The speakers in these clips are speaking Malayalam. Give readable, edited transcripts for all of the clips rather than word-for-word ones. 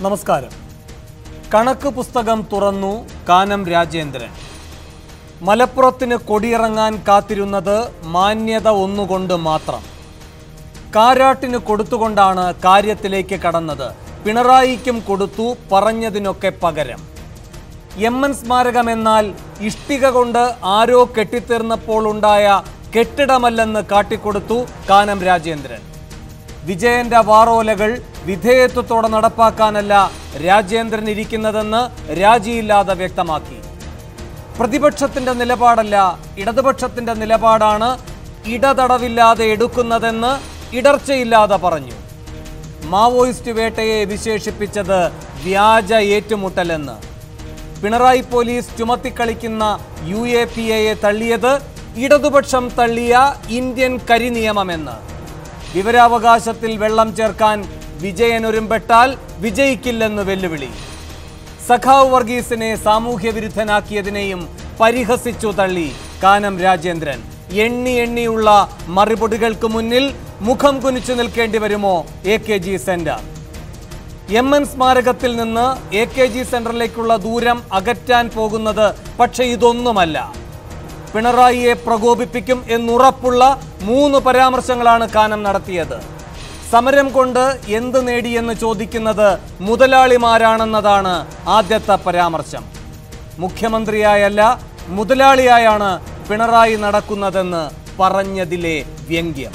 നമസ്കാരം. കണക്ക് പുസ്തകം തുറന്നു കാനം രാജേന്ദ്രൻ. മലപ്പുറത്തിന് കൊടിയിറങ്ങാൻ കാത്തിരുന്നത് മാന്യത ഒന്നുകൊണ്ട് മാത്രം. കാരാട്ടിന് കൊടുത്തുകൊണ്ടാണ് കാര്യത്തിലേക്ക് കടന്നത്. പിണറായിക്കും കൊടുത്തു, പറഞ്ഞതിനൊക്കെ പകരം. എം.എൻ. സ്മാരകം എന്നാൽ ഇഷ്ടിക കൊണ്ട് ആരോ കെട്ടിത്തീർന്നപ്പോൾ ഉണ്ടായ കെട്ടിടമല്ലെന്ന് കാട്ടിക്കൊടുത്തു കാനം രാജേന്ദ്രൻ. വിജയന്റെ വാറോലകൾ വിധേയത്വത്തോടെ നടപ്പാക്കാനല്ല രാജേന്ദ്രൻ ഇരിക്കുന്നതെന്ന് രാജിയില്ലാതെ വ്യക്തമാക്കി. പ്രതിപക്ഷത്തിന്റെ നിലപാടല്ല, ഇടതുപക്ഷത്തിന്റെ നിലപാടാണ് ഇടതടവില്ലാതെ എടുക്കുന്നതെന്ന് ഇടർച്ചയില്ലാതെ പറഞ്ഞു. മാവോയിസ്റ്റ് വേട്ടയെ വിശേഷിപ്പിച്ചത് വ്യാജ ഏറ്റുമുട്ടലെന്ന്. പിണറായി പോലീസ് ചുമത്തിക്കളിക്കുന്ന UAPA തള്ളിയത് ഇടതുപക്ഷം തള്ളിയ ഇന്ത്യൻ കരിനിയമമെന്ന്. വിവരാവകാശത്തിൽ വെള്ളം ചേർക്കാൻ വിജയൻ ഒരുമ്പെട്ടാൽ വിജയിക്കില്ലെന്ന് വെല്ലുവിളി. സഖാവ് വർഗീസിനെ സാമൂഹ്യ വിരുദ്ധനാക്കിയതിനെയും പരിഹസിച്ചു തള്ളി കാനം രാജേന്ദ്രൻ. എണ്ണിയുള്ള മറുപടികൾക്ക് മുന്നിൽ മുഖം കുനിച്ചു നിൽക്കേണ്ടി വരുമോ AKG സെന്റർ? എം.എൻ. സ്മാരകത്തിൽ നിന്ന് AKG സെന്ററിലേക്കുള്ള ദൂരം അകറ്റാൻ പോകുന്നത് പക്ഷേ ഇതൊന്നുമല്ല. പിണറായിയെ പ്രകോപിപ്പിക്കും എന്നുറപ്പുള്ള 3 പരാമർശങ്ങളാണ് കാനം നടത്തിയത്. സമരം കൊണ്ട് എന്ത് നേടിയെന്ന് ചോദിക്കുന്നത് മുതലാളിമാരാണെന്നതാണ് ആദ്യത്തെ പരാമർശം. മുഖ്യമന്ത്രിയായല്ല, മുതലാളിയായാണ് പിണറായി നടക്കുന്നതെന്ന് പറഞ്ഞതിലെ വ്യംഗ്യം.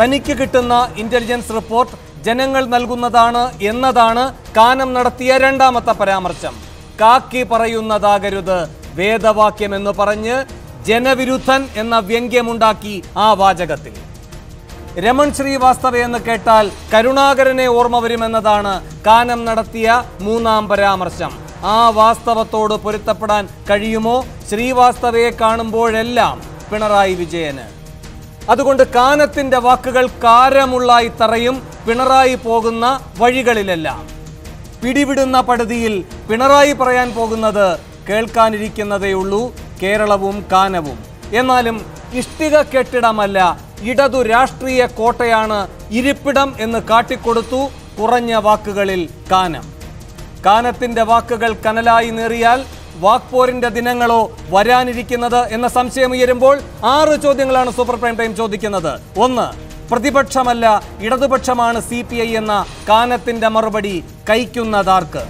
തനിക്ക് കിട്ടുന്ന ഇന്റലിജൻസ് റിപ്പോർട്ട് ജനങ്ങൾ നൽകുന്നതാണ് എന്നതാണ് കാനം നടത്തിയ രണ്ടാമത്തെ പരാമർശം. കാക്കി പറയുന്നതാകരുത് വേദവാക്യമെന്ന് പറഞ്ഞ് ജനവിരുദ്ധൻ എന്ന വ്യംഗ്യമുണ്ടാക്കി ആ വാചകത്തിൽ. രമൺ ശ്രീവാസ്തവ എന്ന് കേട്ടാൽ കരുണാകരനെ ഓർമ്മ വരുമെന്നതാണ് കാനം നടത്തിയ 3-ാം പരാമർശം. ആ വാസ്തവത്തോട് പൊരുത്തപ്പെടാൻ കഴിയുമോ ശ്രീവാസ്തവയെ കാണുമ്പോഴെല്ലാം പിണറായി വിജയന്? അതുകൊണ്ട് കാനത്തിന്റെ വാക്കുകൾ കാരമുള്ളായി തറയും പിണറായി പോകുന്ന വഴികളിലെല്ലാം. പിടിവിടുന്ന പടുതിയിൽ പിണറായി പറയാൻ പോകുന്നത് കേൾക്കാനിരിക്കുന്നതേയുള്ളൂ കേരളവും കാനവും. എന്നാലും ഇഷ്ടിക കെട്ടിടമല്ല, ഇടതു രാഷ്ട്രീയ കോട്ടയാണ് ഇരിപ്പിടം എന്ന് കാട്ടിക്കൊടുത്തു കുറഞ്ഞ വാക്കുകളിൽ കാനം. കാനത്തിന്റെ വാക്കുകൾ കനലായി നേറിയാൽ വാക്പോരിന്റെ ദിനങ്ങളോ വരാനിരിക്കുന്നത് എന്ന സംശയം ഉയരുമ്പോൾ 6 ചോദ്യങ്ങളാണ് സൂപ്പർ പ്രൈം ടൈം ചോദിക്കുന്നത്. 1. പ്രതിപക്ഷമല്ല ഇടതുപക്ഷമാണ് CPI എന്ന കാനത്തിന്റെ മറുപടി കൈക്കുന്നതാർക്ക്?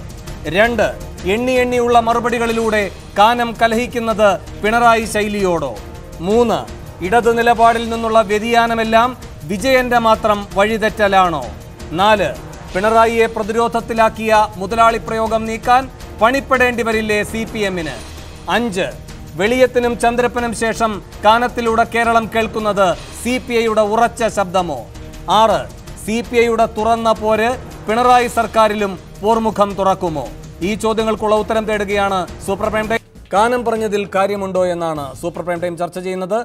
2. എണ്ണിയുള്ള മറുപടികളിലൂടെ കാനം കലഹിക്കുന്നത് പിണറായി ശൈലിയോടോ? 3. ഇടതു നിലപാടിൽ നിന്നുള്ള വ്യതിയാനമെല്ലാം വിജയന്റെ മാത്രം വഴിതെറ്റലാണോ? 4. പിണറായിയെ പ്രതിരോധത്തിലാക്കിയ മുതലാളി പ്രയോഗം നീക്കാൻ പണിപ്പെടേണ്ടി വരില്ലേ CPM-ന്? 5. വെളിയത്തിനും ചന്ദ്രപ്പനും ശേഷം കാനത്തിലൂടെ കേരളം കേൾക്കുന്നത് CPI-യുടെ ഉറച്ച ശബ്ദമോ? 6. CPI-യുടെ തുറന്ന പോര് പിണറായി സർക്കാരിലും പോർമുഖം തുറക്കുമോ? ഈ ചോദ്യങ്ങൾക്കുള്ള ഉത്തരം തേടുകയാണ് സൂപ്പർ പ്രൈം ടൈം. കാനം പറഞ്ഞതിൽ കാര്യമുണ്ടോ എന്നാണ് സൂപ്പർ പ്രൈം ടൈം ചർച്ച ചെയ്യുന്നത്.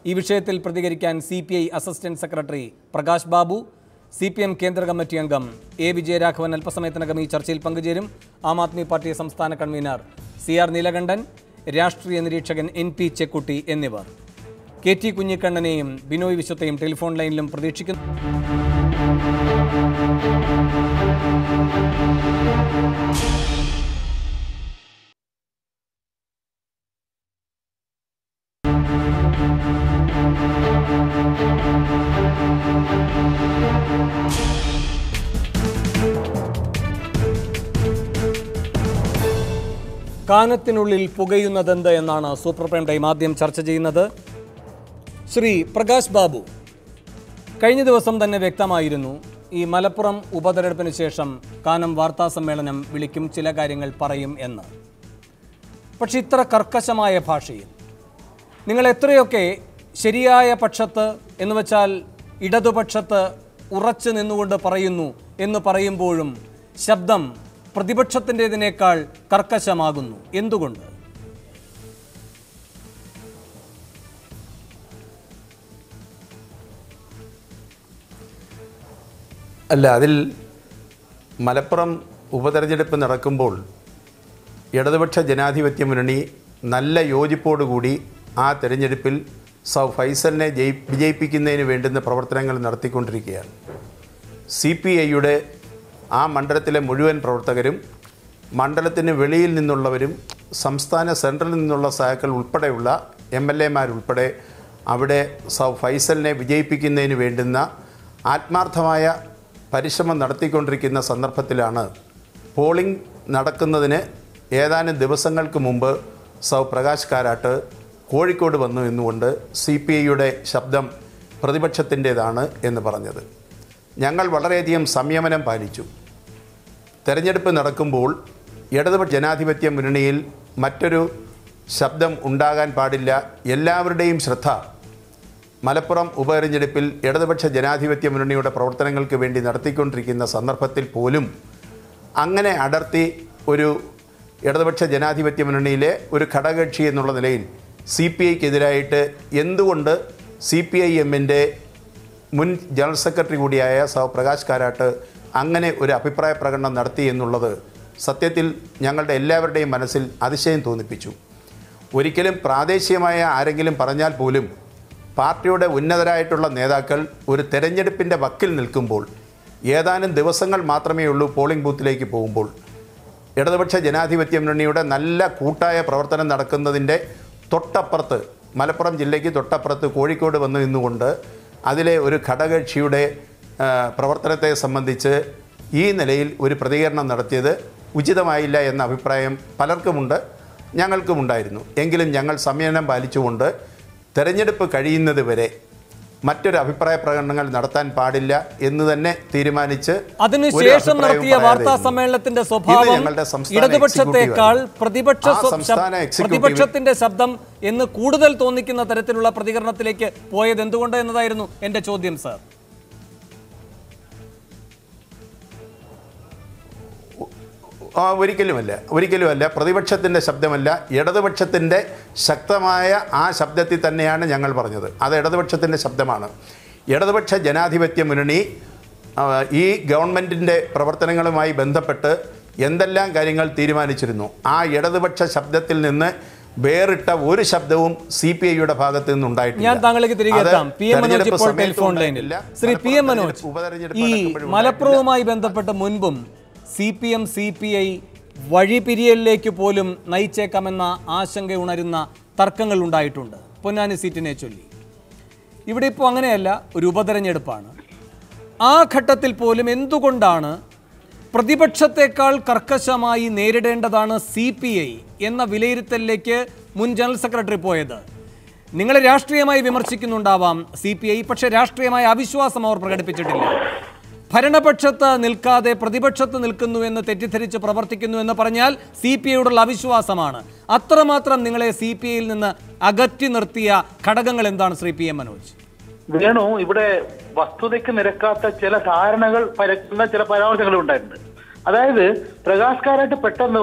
ഈ വിഷയത്തിൽ പ്രതികരിക്കാൻ CPI assistant secretary Prakash Babu, CPM കേന്ദ്ര കമ്മിറ്റി അംഗം A. വിജയരാഘവൻ അല്പസമയത്തിനകം ഈ ചർച്ചയിൽ പങ്കുചേരും. ആം ആദ്മി പാർട്ടി സംസ്ഥാന കൺവീനർ CR നീലകണ്ഠൻ, രാഷ്ട്രീയ നിരീക്ഷകൻ NP ചെക്കുട്ടി എന്നിവർ. KT കുഞ്ഞിക്കണ്ണനെയും ബിനോയ് വിശ്വത്തെയും ടെലിഫോൺ ലൈനിലും പ്രതീക്ഷിക്കുന്നു. കാനത്തിനുള്ളിൽ പുകയുന്നതെന്ത് എന്നാണ് സൂപ്പർ പ്രൈം ടൈം ആദ്യം ചർച്ച ചെയ്യുന്നത്. ശ്രീ പ്രകാശ് ബാബു, കഴിഞ്ഞ ദിവസം തന്നെ വ്യക്തമായിരുന്നു ഈ മലപ്പുറം ഉപതെരഞ്ഞെടുപ്പിന് ശേഷം കാനം വാർത്താ സമ്മേളനം വിളിക്കും, ചില കാര്യങ്ങൾ പറയും എന്ന്. പക്ഷെ ഇത്ര കർക്കശമായ ഭാഷയിൽ നിങ്ങൾ എത്രയൊക്കെ ശരിയായ പക്ഷത്ത് എന്ന് വെച്ചാൽ ഇടതുപക്ഷത്ത് ഉറച്ചു നിന്നുകൊണ്ട് പറയുന്നു എന്ന് പറയുമ്പോഴും ശബ്ദം പ്രതിപക്ഷത്തിൻ്റെതിനേക്കാൾ കർക്കശമാകുന്നു. എന്തുകൊണ്ട്? അല്ല, അതിൽ മലപ്പുറം ഉപതെരഞ്ഞെടുപ്പ് നടക്കുമ്പോൾ ഇടതുപക്ഷ ജനാധിപത്യ മുന്നണി നല്ല യോജിപ്പോടുകൂടി ആ തെരഞ്ഞെടുപ്പിൽ ഫൈസലിനെ വിജയിപ്പിക്കുന്നതിന് വേണ്ടുന്ന പ്രവർത്തനങ്ങൾ നടത്തിക്കൊണ്ടിരിക്കുകയാണ്. CPIയുടെ ആ മണ്ഡലത്തിലെ മുഴുവൻ പ്രവർത്തകരും മണ്ഡലത്തിന് വെളിയിൽ നിന്നുള്ളവരും സംസ്ഥാന സെൻട്രലിൽ നിന്നുള്ള സഹാക്കൾ ഉൾപ്പെടെയുള്ള MLA-മാരുൾപ്പെടെ അവിടെ ഫൈസലിനെ വിജയിപ്പിക്കുന്നതിന് വേണ്ടുന്ന ആത്മാർത്ഥമായ പരിശ്രമം നടത്തിക്കൊണ്ടിരിക്കുന്ന സന്ദർഭത്തിലാണ് പോളിംഗ് നടക്കുന്നതിന് ഏതാനും ദിവസങ്ങൾക്ക് മുമ്പ് പ്രകാശ് കാരാട്ട് കോഴിക്കോട് വന്നു എന്നുകൊണ്ട് CPIയുടെ ശബ്ദം പ്രതിപക്ഷത്തിൻ്റേതാണ് എന്ന് പറഞ്ഞത്. ഞങ്ങൾ വളരെയധികം സംയമനം പാലിച്ചു. തെരഞ്ഞെടുപ്പ് നടക്കുമ്പോൾ ഇടതുപക്ഷ ജനാധിപത്യ മുന്നണിയിൽ മറ്റൊരു ശബ്ദം ഉണ്ടാകാൻ പാടില്ല. എല്ലാവരുടെയും ശ്രദ്ധ മലപ്പുറം ഉപതെരഞ്ഞെടുപ്പിൽ ഇടതുപക്ഷ ജനാധിപത്യ മുന്നണിയുടെ പ്രവർത്തനങ്ങൾക്ക് വേണ്ടി നടത്തിക്കൊണ്ടിരിക്കുന്ന സന്ദർഭത്തിൽ പോലും അങ്ങനെ അടർത്തി ഒരു ഇടതുപക്ഷ ജനാധിപത്യ മുന്നണിയിലെ ഒരു ഘടകകക്ഷി എന്നുള്ള നിലയിൽ CPIക്കെതിരായിട്ട് എന്തുകൊണ്ട് CPIM-ൻ്റെ മുൻ ജനറൽ സെക്രട്ടറി കൂടിയായ പ്രകാശ് കാരാട്ട് അങ്ങനെ ഒരു അഭിപ്രായ പ്രകടനം നടത്തി എന്നുള്ളത് സത്യത്തിൽ ഞങ്ങളുടെ എല്ലാവരുടെയും മനസ്സിൽ അതിശയം തോന്നിപ്പിച്ചു. ഒരിക്കലും പ്രാദേശികമായ ആരെങ്കിലും പറഞ്ഞാൽ പോലും പാർട്ടിയുടെ ഉന്നതരായിട്ടുള്ള നേതാക്കൾ ഒരു തെരഞ്ഞെടുപ്പിൻ്റെ വക്കിൽ നിൽക്കുമ്പോൾ ഏതാനും ദിവസങ്ങൾ മാത്രമേ ഉള്ളൂ പോളിംഗ് ബൂത്തിലേക്ക് പോകുമ്പോൾ ഇടതുപക്ഷ ജനാധിപത്യ മുന്നണിയുടെ നല്ല കൂട്ടായ പ്രവർത്തനം നടക്കുന്നതിൻ്റെ തൊട്ടപ്പുറത്ത് മലപ്പുറം ജില്ലയ്ക്ക് തൊട്ടപ്പുറത്ത് കോഴിക്കോട് വന്നു നിന്നുകൊണ്ട് അതിലെ ഒരു ഘടകകക്ഷിയുടെ പ്രവർത്തനത്തെ സംബന്ധിച്ച് ഈ നിലയിൽ ഒരു പ്രതികരണം നടത്തിയത് ഉചിതമായില്ല എന്ന അഭിപ്രായം പലർക്കുമുണ്ട്, ഞങ്ങൾക്കുമുണ്ടായിരുന്നു. എങ്കിലും ഞങ്ങൾ സംയമനം പാലിച്ചുകൊണ്ട് തെരഞ്ഞെടുപ്പ് കഴിയുന്നത് വരെ മറ്റൊരു അഭിപ്രായ പ്രകടനങ്ങൾ നടത്താൻ പാടില്ല എന്ന് തന്നെ തീരുമാനിച്ച് അതിനുശേഷം നടത്തിയ വാർത്താ സമ്മേളനത്തിന്റെ സ്വഭാവം ഇടതുപക്ഷത്തെക്കാൾ പ്രതിപക്ഷത്തിന്റെ ശബ്ദം എന്ന് കൂടുതൽ തോന്നിക്കുന്ന തരത്തിലുള്ള പ്രതികരണത്തിലേക്ക് പോയത് എന്തുകൊണ്ട് എന്നതായിരുന്നു എന്റെ ചോദ്യം. സർ, ഒരിക്കലുമല്ല. പ്രതിപക്ഷത്തിൻ്റെ ശബ്ദമല്ല, ഇടതുപക്ഷത്തിൻ്റെ ശക്തമായ ആ ശബ്ദത്തിൽ തന്നെയാണ് ഞങ്ങൾ പറഞ്ഞത്. അത് ഇടതുപക്ഷത്തിൻ്റെ ശബ്ദമാണ്. ഇടതുപക്ഷ ജനാധിപത്യ മുന്നണി ഈ ഗവൺമെൻറ്റിൻ്റെ പ്രവർത്തനങ്ങളുമായി ബന്ധപ്പെട്ട് എന്തെല്ലാം കാര്യങ്ങൾ തീരുമാനിച്ചിരുന്നു, ആ ഇടതുപക്ഷ ശബ്ദത്തിൽ നിന്ന് വേറിട്ട ഒരു ശബ്ദവും CPIയുടെ ഭാഗത്ത് നിന്നുണ്ടായിട്ടില്ല. ഞാൻ താങ്കളിലേക്ക് തിരികെ എത്താം. PM മനോജ് ഇപ്പോൾ ടെലിഫോൺ ലൈനിൽ. ശ്രീ PM മനോജ്, ഈ മലപ്പുറവുമായി ബന്ധപ്പെട്ട് മുൻപും CPM CPI വഴിപിരിയലിലേക്ക് പോലും നയിച്ചേക്കാമെന്ന ആശങ്ക ഉണരുന്ന തർക്കങ്ങൾ ഉണ്ടായിട്ടുണ്ട് പൊന്നാനി സീറ്റിനെ ചൊല്ലി. ഇവിടെ ഇപ്പോൾ അങ്ങനെയല്ല, ഒരു ഉപതെരഞ്ഞെടുപ്പാണ്. ആ ഘട്ടത്തിൽ പോലും എന്തുകൊണ്ടാണ് പ്രതിപക്ഷത്തെക്കാൾ കർക്കശമായി നേരിടേണ്ടതാണ് CPI എന്ന വിലയിരുത്തലിലേക്ക് മുൻ ജനറൽ സെക്രട്ടറി പോയത്? നിങ്ങളെ രാഷ്ട്രീയമായി വിമർശിക്കുന്നുണ്ടാവാം CPI, പക്ഷേ രാഷ്ട്രീയമായ അവിശ്വാസം അവർ പ്രകടിപ്പിച്ചിട്ടില്ല. ഭരണപക്ഷത്ത് നിൽക്കാതെ പ്രതിപക്ഷത്ത് നിൽക്കുന്നു എന്ന് തെറ്റിദ്ധരിച്ച് പ്രവർത്തിക്കുന്നു എന്ന് പറഞ്ഞാൽ CPIയോടുള്ള അവിശ്വാസമാണ്. അത്രമാത്രം നിങ്ങളെ CPIയിൽ നിന്ന് അകറ്റി നിർത്തിയ ഘടകങ്ങൾ എന്താണ് ശ്രീ PM മനോജ്? വേണു, ഇവിടെ വസ്തുതയ്ക്ക് നിരക്കാത്ത ചില ധാരണകൾ പരക്കുന്ന ചില പരാമർശങ്ങൾ ഉണ്ടായിട്ടുണ്ട്. അതായത് പ്രകാശ് കാരാട്ട് പെട്ടെന്ന്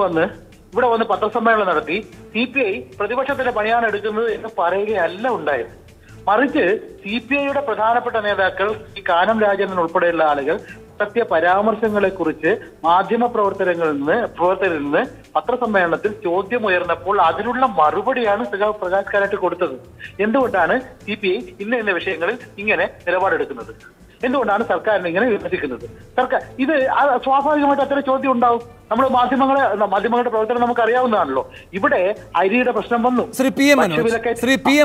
ഇവിടെ വന്ന് പത്രസമ്മേളനം നടത്തി CPI പ്രതിപക്ഷത്തിന്റെ പണിയാണ് എടുക്കുന്നത് എന്ന് പറയുകയല്ല ഉണ്ടായത്. മറിച്ച് CPIയുടെ പ്രധാനപ്പെട്ട നേതാക്കൾ ഈ കാനം രാജേന്ദ്രൻ ഉൾപ്പെടെയുള്ള ആളുകൾ നടത്തിയ പരാമർശങ്ങളെ കുറിച്ച് മാധ്യമ പ്രവർത്തകരിൽ നിന്ന് പത്രസമ്മേളനത്തിൽ ചോദ്യം ഉയർന്നപ്പോൾ അതിനുള്ള മറുപടിയാണ് പ്രകാശ് കാരാട്ട് കൊടുത്തത്. എന്തുകൊണ്ടാണ് CPI ഇന്ന വിഷയങ്ങളിൽ ഇങ്ങനെ നിലപാടെടുക്കുന്നത്, എന്തുകൊണ്ടാണ് സർക്കാരിനെ ഇങ്ങനെ വിമർശിക്കുന്നത്? സർക്കാർ ഇത് സ്വാഭാവികമായിട്ട് അത്ര ചോദ്യം ഉണ്ടാവും. നമ്മൾ മാധ്യമങ്ങളുടെ പ്രവർത്തനം നമുക്ക് അറിയാവുന്നതാണല്ലോ. ഇവിടെ അരിയുടെ പ്രശ്നം വന്നു. ശ്രീ PM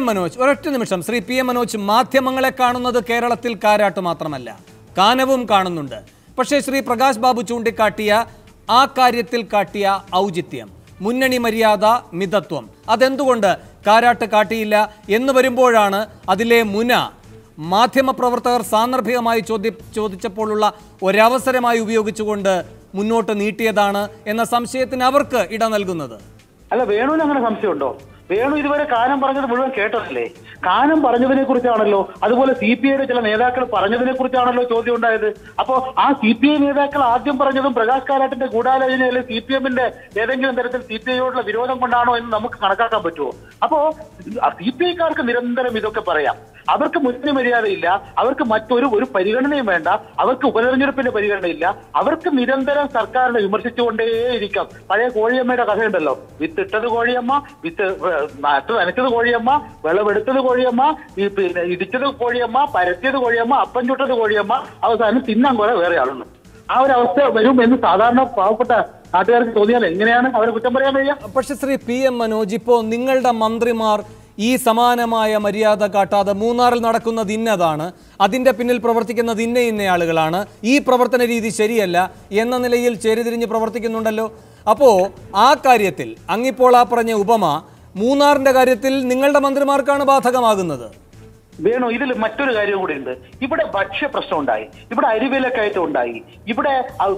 മനോജ് ഒരൊറ്റ നിമിഷം. ശ്രീ PM മനോജ്, മാധ്യമങ്ങളെ കാണുന്നത് കേരളത്തിൽ കാരാട്ട് മാത്രമല്ല, കാനവും കാണുന്നുണ്ട്. പക്ഷേ ശ്രീ പ്രകാശ് ബാബു ചൂണ്ടിക്കാട്ടിയ ആ കാര്യത്തിൽ കാട്ടിയ ഔചിത്യം, മുന്നണി മര്യാദ, മിതത്വം, അതെന്തുകൊണ്ട് കാരാട്ട് കാട്ടിയില്ല എന്ന് വരുമ്പോഴാണ് അതിലെ മുന മാധ്യമപ്രവർത്തകർ സാന്ദർഭികമായി ചോദിച്ചപ്പോഴുള്ള ഒരവസരമായി ഉപയോഗിച്ചുകൊണ്ട് മുന്നോട്ട് നീട്ടിയതാണ് എന്ന സംശയത്തിന് അവർക്ക് ഇട നൽകുന്നത്. അല്ല, വേണുവിന് അങ്ങനെ സംശയമുണ്ടോ? വേണു ഇതുവരെ കാനം പറഞ്ഞത് മുഴുവൻ കേട്ടതല്ലേ? കാനം പറഞ്ഞതിനെ കുറിച്ചാണല്ലോ, അതുപോലെ CPIയുടെ ചില നേതാക്കൾ പറഞ്ഞതിനെ കുറിച്ചാണല്ലോ ചോദ്യം ഉണ്ടായത്. അപ്പോ ആ CPI നേതാക്കൾ ആദ്യം പറഞ്ഞതും പ്രകാശ് കാരാട്ടിന്റെ ഗൂഢാലോചനയിൽ CPM-ന്റെ ഏതെങ്കിലും തരത്തിൽ CPIയോടുള്ള വിരോധം കൊണ്ടാണോ എന്ന് നമുക്ക് കണക്കാക്കാൻ പറ്റുമോ? അപ്പോ CPIക്കാർക്ക് നിരന്തരം ഇതൊക്കെ പറയാം. അവർക്ക് മുന്നണി മര്യാദയില്ല, അവർക്ക് മറ്റൊരു പരിഗണനയും വേണ്ട, അവർക്ക് ഉപതെരഞ്ഞെടുപ്പിന്റെ പരിഗണനയില്ല, അവർക്ക് നിരന്തരം സർക്കാരിനെ വിമർശിച്ചുകൊണ്ടേയിരിക്കാം. പഴയ കോഴിയമ്മയുടെ കഥയുണ്ടല്ലോ, വിത്തിട്ടത് കോഴിയമ്മ, നനച്ചത് കോഴിയമ്മ, വിളവെടുത്തത് കോഴിയമ്മ, ഇടിച്ചത് കോഴിയമ്മ, പരത്തിയത് കോഴിയമ്മ, അപ്പം ചുട്ടത് കോഴിയമ്മ, അവസാനം തിന്നാൻ കുറെ വേറെ ആളുണ്ട്. ആ ഒരു അവസ്ഥ വരും എന്ന് സാധാരണ പാവപ്പെട്ട നാട്ടുകാർക്ക് തോന്നിയാൽ എങ്ങനെയാണ് അവരെ കുറ്റം പറയാൻ കഴിയുക? പക്ഷെ ശ്രീ PM മനോജ്, ഇപ്പോൾ നിങ്ങളുടെ മന്ത്രിമാർ ഈ സമാനമായ മര്യാദ കാട്ടാതെ മൂന്നാറിൽ നടക്കുന്നത് ഇന്നതാണ്, അതിൻ്റെ പിന്നിൽ പ്രവർത്തിക്കുന്നത് ഇന്ന ആളുകളാണ്, ഈ പ്രവർത്തന രീതി ശരിയല്ല എന്ന നിലയിൽ ചേരിതിരിഞ്ഞ് പ്രവർത്തിക്കുന്നുണ്ടല്ലോ. അപ്പോൾ ആ കാര്യത്തിൽ അങ്ങിപ്പോൾ ആ പറഞ്ഞ ഉപമ മൂന്നാറിൻ്റെ കാര്യത്തിൽ നിങ്ങളുടെ മന്ത്രിമാർക്കാണ് ബാധകമാകുന്നത്. വേണു, ഇതിൽ മറ്റൊരു കാര്യം കൂടി ഉണ്ട്. ഇവിടെ ഭക്ഷ്യ പ്രശ്നം ഉണ്ടായി, ഇവിടെ അരിവിലക്കയറ്റം ഉണ്ടായി, ഇവിടെ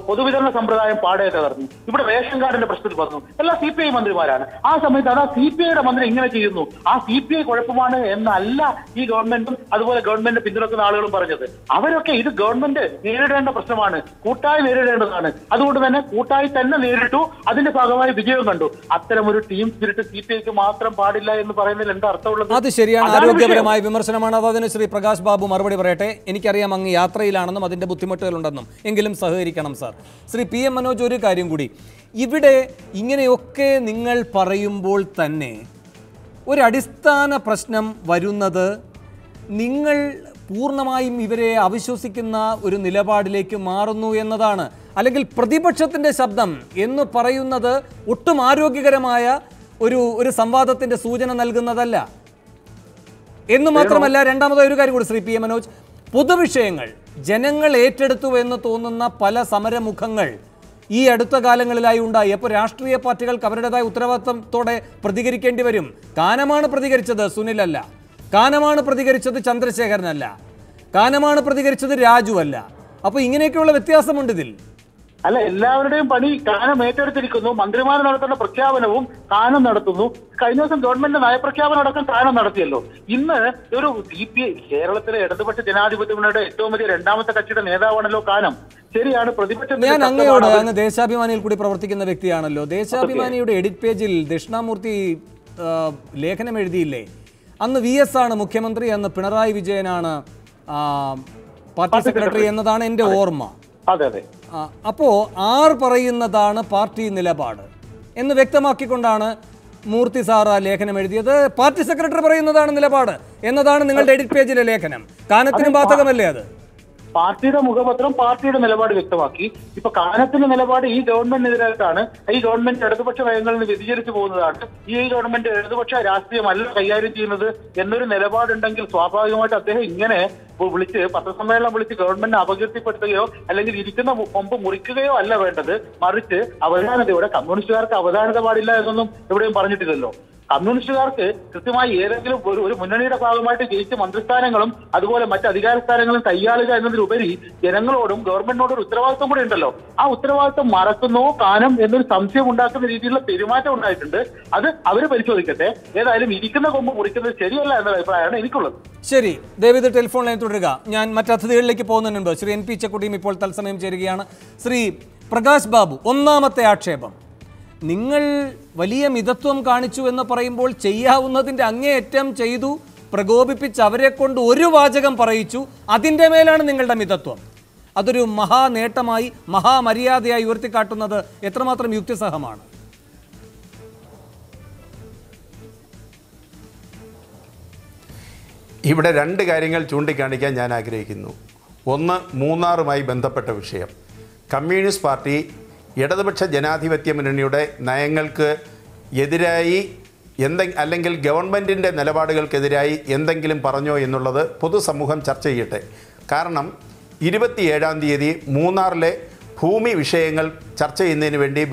പൊതുവിതരണ സമ്പ്രദായം പാടെ തകർന്നു, ഇവിടെ റേഷൻ കാർഡിന്റെ പ്രശ്നത്തിൽ വന്നു. എല്ലാം CPI മന്ത്രിമാരാണ്. ആ സമയത്ത് അതാ CPIയുടെ മന്ത്രി ഇങ്ങനെ ചെയ്യുന്നു, ആ CPI കുഴപ്പമാണ് എന്നല്ല ഈ ഗവൺമെന്റും അതുപോലെ ഗവൺമെന്റ് പിന്തുണക്കുന്ന ആളുകളും പറഞ്ഞത്. അവരൊക്കെ ഇത് ഗവൺമെന്റ് നേരിടേണ്ട പ്രശ്നമാണ്, കൂട്ടായി നേരിടേണ്ടതാണ്. അതുകൊണ്ട് തന്നെ കൂട്ടായി തന്നെ നേരിട്ടു, അതിന്റെ ഭാഗമായി വിജയം കണ്ടു. അത്തരമൊരു ടീം സ്പിരിറ്റ് CPIക്ക് മാത്രം പാടില്ല എന്ന് പറയുന്നതിൽ എന്താ അർത്ഥമുള്ളത്? അത് ശരിയാണ്, ആരോഗ്യപരമായ വിമർശനമാണ്. അതിന് ശ്രീ പ്രകാശ് ബാബു മറുപടി പറയട്ടെ. എനിക്കറിയാം അങ്ങ് യാത്രയിലാണെന്നും അതിൻ്റെ ബുദ്ധിമുട്ടുകളുണ്ടെന്നും, എങ്കിലും സഹകരിക്കണം സാർ. ശ്രീ PM മനോജ്, ഒരു കാര്യം കൂടി. ഇവിടെ ഇങ്ങനെയൊക്കെ നിങ്ങൾ പറയുമ്പോൾ തന്നെ ഒരു അടിസ്ഥാന പ്രശ്നം വരുന്നത്, നിങ്ങൾ പൂർണ്ണമായും ഇവരെ അവിശ്വസിക്കുന്ന ഒരു നിലപാടിലേക്ക് മാറുന്നു എന്നതാണ്. അല്ലെങ്കിൽ പ്രതിപക്ഷത്തിൻ്റെ ശബ്ദം എന്ന് പറയുന്നത് ഒട്ടും ആരോഗ്യകരമായ ഒരു സംവാദത്തിൻ്റെ സൂചന നൽകുന്നതല്ല എന്ന് മാത്രമല്ല, രണ്ടാമതായ ഒരു കാര്യം കൂടി ശ്രീ PM മനോജ്, പൊതുവിഷയങ്ങൾ ജനങ്ങൾ ഏറ്റെടുത്തു എന്ന് തോന്നുന്ന പല സമരമുഖങ്ങൾ ഈ അടുത്ത കാലങ്ങളിലായി ഉണ്ടായി. അപ്പോൾ രാഷ്ട്രീയ പാർട്ടികൾക്ക് അവരുടേതായ ഉത്തരവാദിത്തത്തോടെ പ്രതികരിക്കേണ്ടി വരും. കാനമാണ് പ്രതികരിച്ചത്, സുനിലല്ല. കാനമാണ് പ്രതികരിച്ചത്, ചന്ദ്രശേഖരനല്ല. കാനമാണ് പ്രതികരിച്ചത്, രാജു അല്ല. അപ്പോൾ ഇങ്ങനെയൊക്കെയുള്ള വ്യത്യാസമുണ്ട് ഇതിൽ. അല്ല, എല്ലാവരുടെയും പണി കാനം ഏറ്റെടുത്തിരിക്കുന്നു. മന്ത്രിമാർ നടത്തുന്ന പ്രഖ്യാപനവും കാനം നടത്തുന്നു. കഴിഞ്ഞ ദിവസം ഗവൺമെന്റ് നയപ്രഖ്യാപനം അടക്കം കാനം നടത്തിയല്ലോ. ഇന്ന് ഒരു CPI, കേരളത്തിലെ ഇടതുപക്ഷ ജനാധിപത്യ മുന്നണിയുടെ ഏറ്റവും വലിയ രണ്ടാമത്തെ കക്ഷിയുടെ നേതാവാണല്ലോ കാനം. ശരിയാണ്, പ്രതിപക്ഷ ഞാൻ അങ്ങയോട്, അങ്ങ് ദേശാഭിമാനിയിൽ കൂടി പ്രവർത്തിക്കുന്ന വ്യക്തിയാണല്ലോ, ദേശാഭിമാനിയുടെ എഡിറ്റ് പേജിൽ ദക്ഷിണാമൂർത്തി ലേഖനം എഴുതിയില്ലേ? അന്ന് VS ആണ് മുഖ്യമന്ത്രി, അന്ന് പിണറായി വിജയനാണ് പാർട്ടി സെക്രട്ടറി എന്നതാണ് എൻ്റെ ഓർമ്മ. അതെ അതെ. അപ്പോൾ ആർ പറയുന്നതാണ് പാർട്ടി നിലപാട് എന്ന് വ്യക്തമാക്കിക്കൊണ്ടാണ് മൂർത്തി സാർ ആ ലേഖനം എഴുതിയത്. പാർട്ടി സെക്രട്ടറി പറയുന്നതാണ് നിലപാട് എന്നതാണ് നിങ്ങളുടെ എഡിറ്റ് പേജിലെ ലേഖനം. കാനത്തിനും ബാധകമല്ലേ അത്? പാർട്ടിയുടെ മുഖപത്രം പാർട്ടിയുടെ നിലപാട് വ്യക്തമാക്കി. ഇപ്പൊ കാനത്തിന്റെ നിലപാട് ഈ ഗവൺമെന്റിനെതിരായിട്ടാണ്. ഈ ഗവൺമെന്റ് ഇടതുപക്ഷ നയങ്ങളിൽ നിന്ന് വ്യതിചലിച്ചു പോകുന്നതാണ്. ഈ ഗവൺമെന്റ് ഇടതുപക്ഷ രാഷ്ട്രീയമല്ല കൈകാര്യം ചെയ്യുന്നത് എന്നൊരു നിലപാടുണ്ടെങ്കിൽ സ്വാഭാവികമായിട്ട് അദ്ദേഹം ഇങ്ങനെ വിളിച്ച് പത്രസമ്മേളനം വിളിച്ച് ഗവൺമെന്റിനെ അപകീർത്തിപ്പെടുത്തുകയോ അല്ലെങ്കിൽ ഇരിക്കുന്ന കൊമ്പ് മുറിക്കുകയോ അല്ല വേണ്ടത്. മറിച്ച് അവധാനതയോടെ, കമ്മ്യൂണിസ്റ്റുകാർക്ക് അവധാനത പാടില്ല എന്നൊന്നും എവിടെയും പറഞ്ഞിട്ടില്ലല്ലോ. കമ്മ്യൂണിസ്റ്റുകാർക്ക് കൃത്യമായി ഏതെങ്കിലും ഒരു മുന്നണിയുടെ ഭാഗമായിട്ട് ജയിച്ച മന്ത്രിസ്ഥാനങ്ങളും അതുപോലെ മറ്റ് അധികാര സ്ഥാനങ്ങളും കൈയാളുക എന്നതിലുപരി ജനങ്ങളോടും ഗവൺമെന്റിനോടും ഒരു ഉത്തരവാദിത്വം കൂടി ഉണ്ടല്ലോ. ആ ഉത്തരവാദിത്വം മറക്കുന്നോ കാനം എന്നൊരു സംശയം ഉണ്ടാക്കുന്ന രീതിയിലുള്ള പെരുമാറ്റം ഉണ്ടായിട്ടുണ്ട്. അത് അവര് പരിശോധിക്കട്ടെ. ഏതായാലും ഇരിക്കുന്ന കൊമ്പ് മുറിക്കുന്നത് ശരിയല്ല എന്ന അഭിപ്രായമാണ് എനിക്കുള്ളത്. ശരി, ദയവിത് ടെലിഫോൺ ലൈൻ തുടരുക. ഞാൻ മറ്റ് അതിഥികളിലേക്ക് പോകുന്നതിന് മുൻപ് ശ്രീ NP ചെക്കുട്ടിയും ഇപ്പോൾ തത്സമയം ചേരുകയാണ്. ശ്രീ പ്രകാശ് ബാബു, ഒന്നാമത്തെ ആക്ഷേപം, നിങ്ങൾ വലിയ മിതത്വം കാണിച്ചു എന്ന് പറയുമ്പോൾ ചെയ്യാവുന്നതിൻ്റെ അങ്ങേയറ്റം ചെയ്തു, പ്രകോപിപ്പിച്ച് അവരെ കൊണ്ട് ഒരു വാചകം പറയിച്ചു, അതിൻ്റെ മേലാണ് നിങ്ങളുടെ മിതത്വം. അതൊരു മഹാനേട്ടമായി മഹാമര്യാദയായി ഉയർത്തിക്കാട്ടുന്നത് എത്രമാത്രം യുക്തിസഹമാണ്? ഇവിടെ രണ്ട് കാര്യങ്ങൾ ചൂണ്ടിക്കാണിക്കാൻ ഞാൻ ആഗ്രഹിക്കുന്നു. ഒന്ന്, മൂന്നാറുമായി ബന്ധപ്പെട്ട വിഷയം. കമ്മ്യൂണിസ്റ്റ് പാർട്ടി ഇടതുപക്ഷ ജനാധിപത്യ മുന്നണിയുടെ നയങ്ങൾക്ക് എതിരായി അല്ലെങ്കിൽ ഗവൺമെൻറ്റിൻ്റെ നിലപാടുകൾക്കെതിരായി എന്തെങ്കിലും പറഞ്ഞോ എന്നുള്ളത് പൊതുസമൂഹം ചർച്ച ചെയ്യട്ടെ. കാരണം 27-ാം തീയതി മൂന്നാറിലെ ഭൂമി വിഷയങ്ങൾ ചർച്ച ചെയ്യുന്നതിന് വേണ്ടി